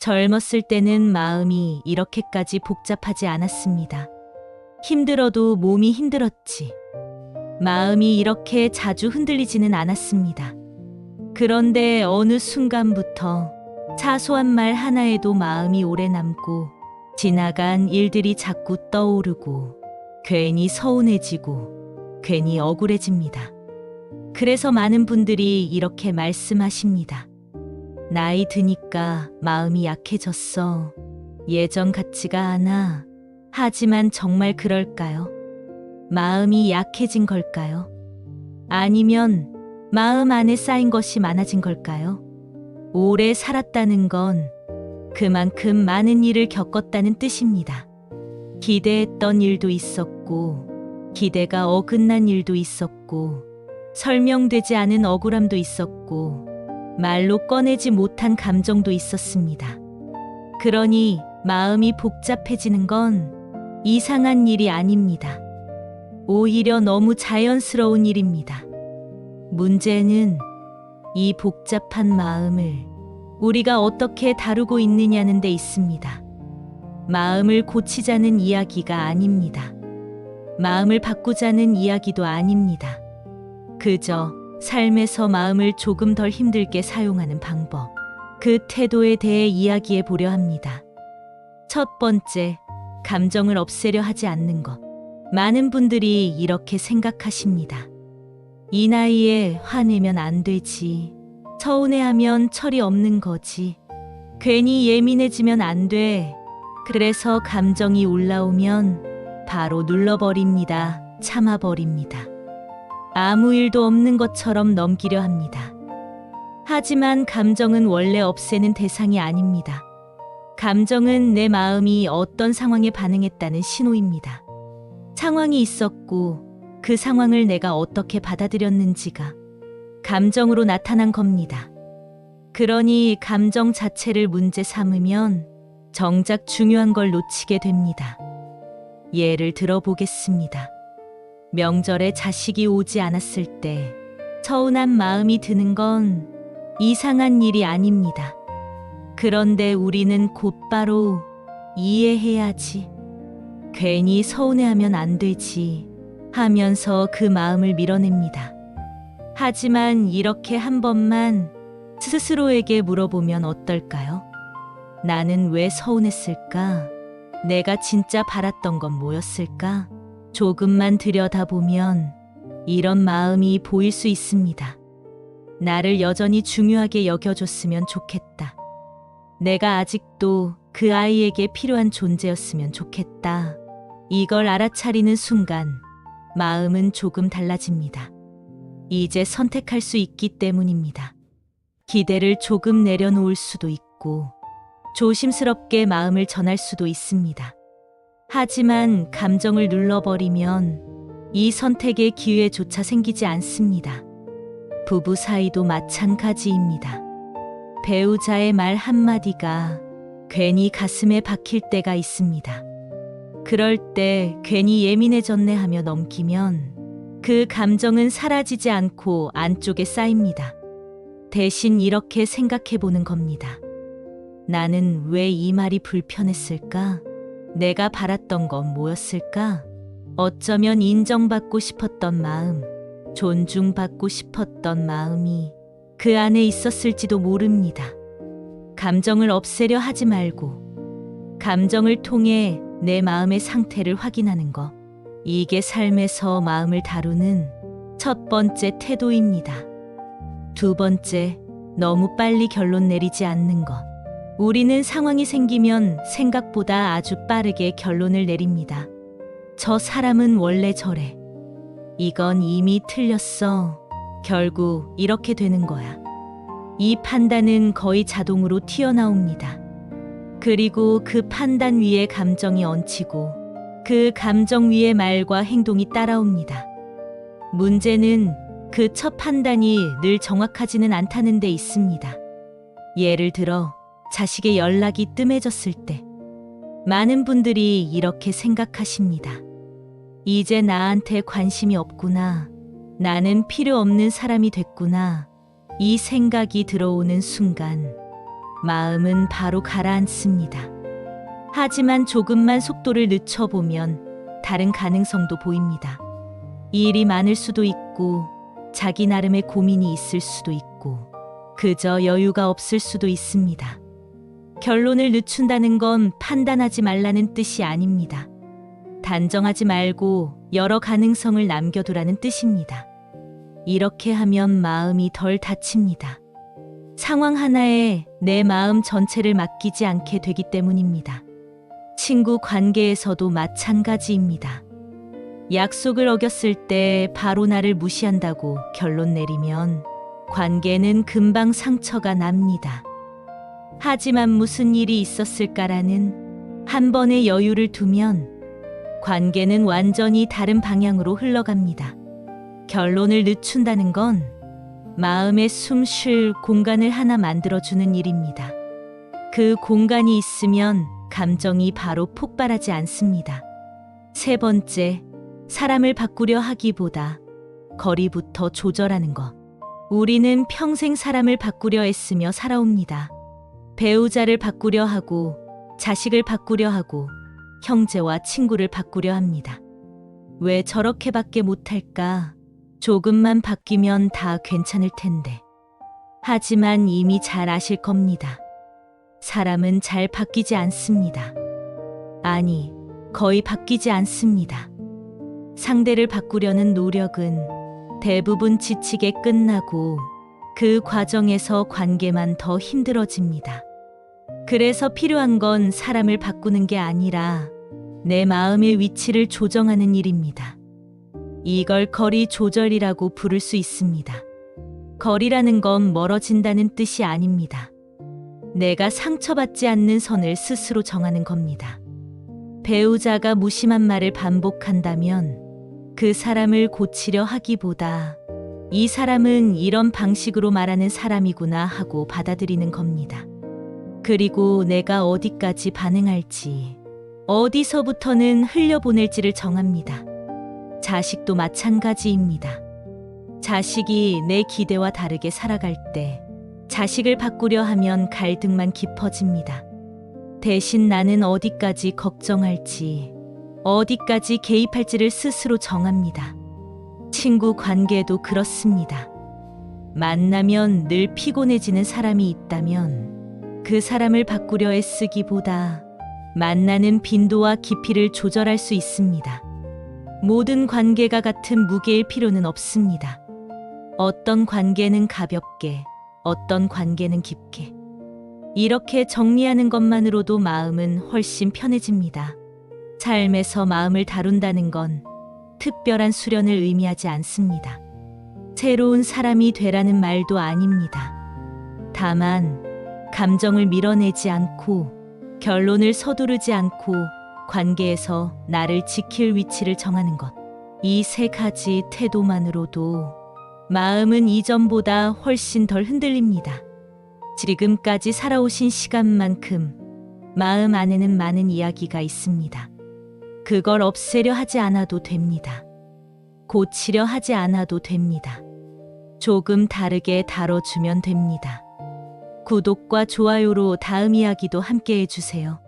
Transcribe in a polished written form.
젊었을 때는 마음이 이렇게까지 복잡하지 않았습니다. 힘들어도 몸이 힘들었지. 마음이 이렇게 자주 흔들리지는 않았습니다. 그런데 어느 순간부터 사소한 말 하나에도 마음이 오래 남고 지나간 일들이 자꾸 떠오르고 괜히 서운해지고 괜히 억울해집니다. 그래서 많은 분들이 이렇게 말씀하십니다. 나이 드니까 마음이 약해졌어. 예전 같지가 않아. 하지만 정말 그럴까요? 마음이 약해진 걸까요? 아니면 마음 안에 쌓인 것이 많아진 걸까요? 오래 살았다는 건 그만큼 많은 일을 겪었다는 뜻입니다. 기대했던 일도 있었고, 기대가 어긋난 일도 있었고, 설명되지 않은 억울함도 있었고, 말로 꺼내지 못한 감정도 있었습니다. 그러니 마음이 복잡해지는 건 이상한 일이 아닙니다. 오히려 너무 자연스러운 일입니다. 문제는 이 복잡한 마음을 우리가 어떻게 다루고 있느냐는 데 있습니다. 마음을 고치자는 이야기가 아닙니다. 마음을 바꾸자는 이야기도 아닙니다. 그저 삶에서 마음을 조금 덜 힘들게 사용하는 방법, 그 태도에 대해 이야기해 보려 합니다. 첫 번째, 감정을 없애려 하지 않는 것. 많은 분들이 이렇게 생각하십니다. 이 나이에 화내면 안 되지. 서운해하면 철이 없는 거지. 괜히 예민해지면 안 돼. 그래서 감정이 올라오면 바로 눌러버립니다. 참아버립니다. 아무 일도 없는 것처럼 넘기려 합니다. 하지만 감정은 원래 없애는 대상이 아닙니다. 감정은 내 마음이 어떤 상황에 반응했다는 신호입니다. 상황이 있었고 그 상황을 내가 어떻게 받아들였는지가 감정으로 나타난 겁니다. 그러니 감정 자체를 문제 삼으면 정작 중요한 걸 놓치게 됩니다. 예를 들어 보겠습니다. 명절에 자식이 오지 않았을 때 서운한 마음이 드는 건 이상한 일이 아닙니다. 그런데 우리는 곧바로 이해해야지. 괜히 서운해하면 안 되지 하면서 그 마음을 밀어냅니다. 하지만 이렇게 한 번만 스스로에게 물어보면 어떨까요? 나는 왜 서운했을까? 내가 진짜 바랐던 건 뭐였을까? 조금만 들여다보면 이런 마음이 보일 수 있습니다. 나를 여전히 중요하게 여겨줬으면 좋겠다. 내가 아직도 그 아이에게 필요한 존재였으면 좋겠다. 이걸 알아차리는 순간 마음은 조금 달라집니다. 이제 선택할 수 있기 때문입니다. 기대를 조금 내려놓을 수도 있고 조심스럽게 마음을 전할 수도 있습니다. 하지만 감정을 눌러버리면 이 선택의 기회조차 생기지 않습니다. 부부 사이도 마찬가지입니다. 배우자의 말 한마디가 괜히 가슴에 박힐 때가 있습니다. 그럴 때 괜히 예민해졌네 하며 넘기면 그 감정은 사라지지 않고 안쪽에 쌓입니다. 대신 이렇게 생각해 보는 겁니다. 나는 왜 이 말이 불편했을까? 내가 바랐던 건 뭐였을까? 어쩌면 인정받고 싶었던 마음, 존중받고 싶었던 마음이 그 안에 있었을지도 모릅니다. 감정을 없애려 하지 말고 감정을 통해 내 마음의 상태를 확인하는 것. 이게 삶에서 마음을 다루는 첫 번째 태도입니다. 두 번째, 너무 빨리 결론 내리지 않는 것. 우리는 상황이 생기면 생각보다 아주 빠르게 결론을 내립니다. 저 사람은 원래 저래. 이건 이미 틀렸어. 결국 이렇게 되는 거야. 이 판단은 거의 자동으로 튀어나옵니다. 그리고 그 판단 위에 감정이 얹히고 그 감정 위에 말과 행동이 따라옵니다. 문제는 그 첫 판단이 늘 정확하지는 않다는 데 있습니다. 예를 들어 자식의 연락이 뜸해졌을 때 많은 분들이 이렇게 생각하십니다. 이제 나한테 관심이 없구나. 나는 필요 없는 사람이 됐구나. 이 생각이 들어오는 순간 마음은 바로 가라앉습니다. 하지만 조금만 속도를 늦춰보면 다른 가능성도 보입니다. 일이 많을 수도 있고, 자기 나름의 고민이 있을 수도 있고, 그저 여유가 없을 수도 있습니다. 결론을 늦춘다는 건 판단하지 말라는 뜻이 아닙니다. 단정하지 말고 여러 가능성을 남겨두라는 뜻입니다. 이렇게 하면 마음이 덜 다칩니다. 상황 하나에 내 마음 전체를 맡기지 않게 되기 때문입니다. 친구 관계에서도 마찬가지입니다. 약속을 어겼을 때 바로 나를 무시한다고 결론 내리면 관계는 금방 상처가 납니다. 하지만 무슨 일이 있었을까라는 한 번의 여유를 두면 관계는 완전히 다른 방향으로 흘러갑니다. 결론을 늦춘다는 건 마음에 숨 쉴 공간을 하나 만들어주는 일입니다. 그 공간이 있으면 감정이 바로 폭발하지 않습니다. 세 번째, 사람을 바꾸려 하기보다 거리부터 조절하는 것. 우리는 평생 사람을 바꾸려 애쓰며 살아옵니다. 배우자를 바꾸려 하고, 자식을 바꾸려 하고, 형제와 친구를 바꾸려 합니다. 왜 저렇게밖에 못할까? 조금만 바뀌면 다 괜찮을 텐데. 하지만 이미 잘 아실 겁니다. 사람은 잘 바뀌지 않습니다. 아니, 거의 바뀌지 않습니다. 상대를 바꾸려는 노력은 대부분 지치게 끝나고 그 과정에서 관계만 더 힘들어집니다. 그래서 필요한 건 사람을 바꾸는 게 아니라 내 마음의 위치를 조정하는 일입니다. 이걸 거리 조절이라고 부를 수 있습니다. 거리라는 건 멀어진다는 뜻이 아닙니다. 내가 상처받지 않는 선을 스스로 정하는 겁니다. 배우자가 무심한 말을 반복한다면 그 사람을 고치려 하기보다 이 사람은 이런 방식으로 말하는 사람이구나 하고 받아들이는 겁니다. 그리고 내가 어디까지 반응할지, 어디서부터는 흘려보낼지를 정합니다. 자식도 마찬가지입니다. 자식이 내 기대와 다르게 살아갈 때 자식을 바꾸려 하면 갈등만 깊어집니다. 대신 나는 어디까지 걱정할지, 어디까지 개입할지를 스스로 정합니다. 친구 관계도 그렇습니다. 만나면 늘 피곤해지는 사람이 있다면 그 사람을 바꾸려 애쓰기보다 만나는 빈도와 깊이를 조절할 수 있습니다. 모든 관계가 같은 무게일 필요는 없습니다. 어떤 관계는 가볍게, 어떤 관계는 깊게. 이렇게 정리하는 것만으로도 마음은 훨씬 편해집니다. 삶에서 마음을 다룬다는 건 특별한 수련을 의미하지 않습니다. 새로운 사람이 되라는 말도 아닙니다. 다만 감정을 밀어내지 않고 결론을 서두르지 않고 관계에서 나를 지킬 위치를 정하는 것. 이 세 가지 태도만으로도 마음은 이전보다 훨씬 덜 흔들립니다. 지금까지 살아오신 시간만큼 마음 안에는 많은 이야기가 있습니다. 그걸 없애려 하지 않아도 됩니다. 고치려 하지 않아도 됩니다. 조금 다르게 다뤄주면 됩니다. 구독과 좋아요로 다음 이야기도 함께 해주세요.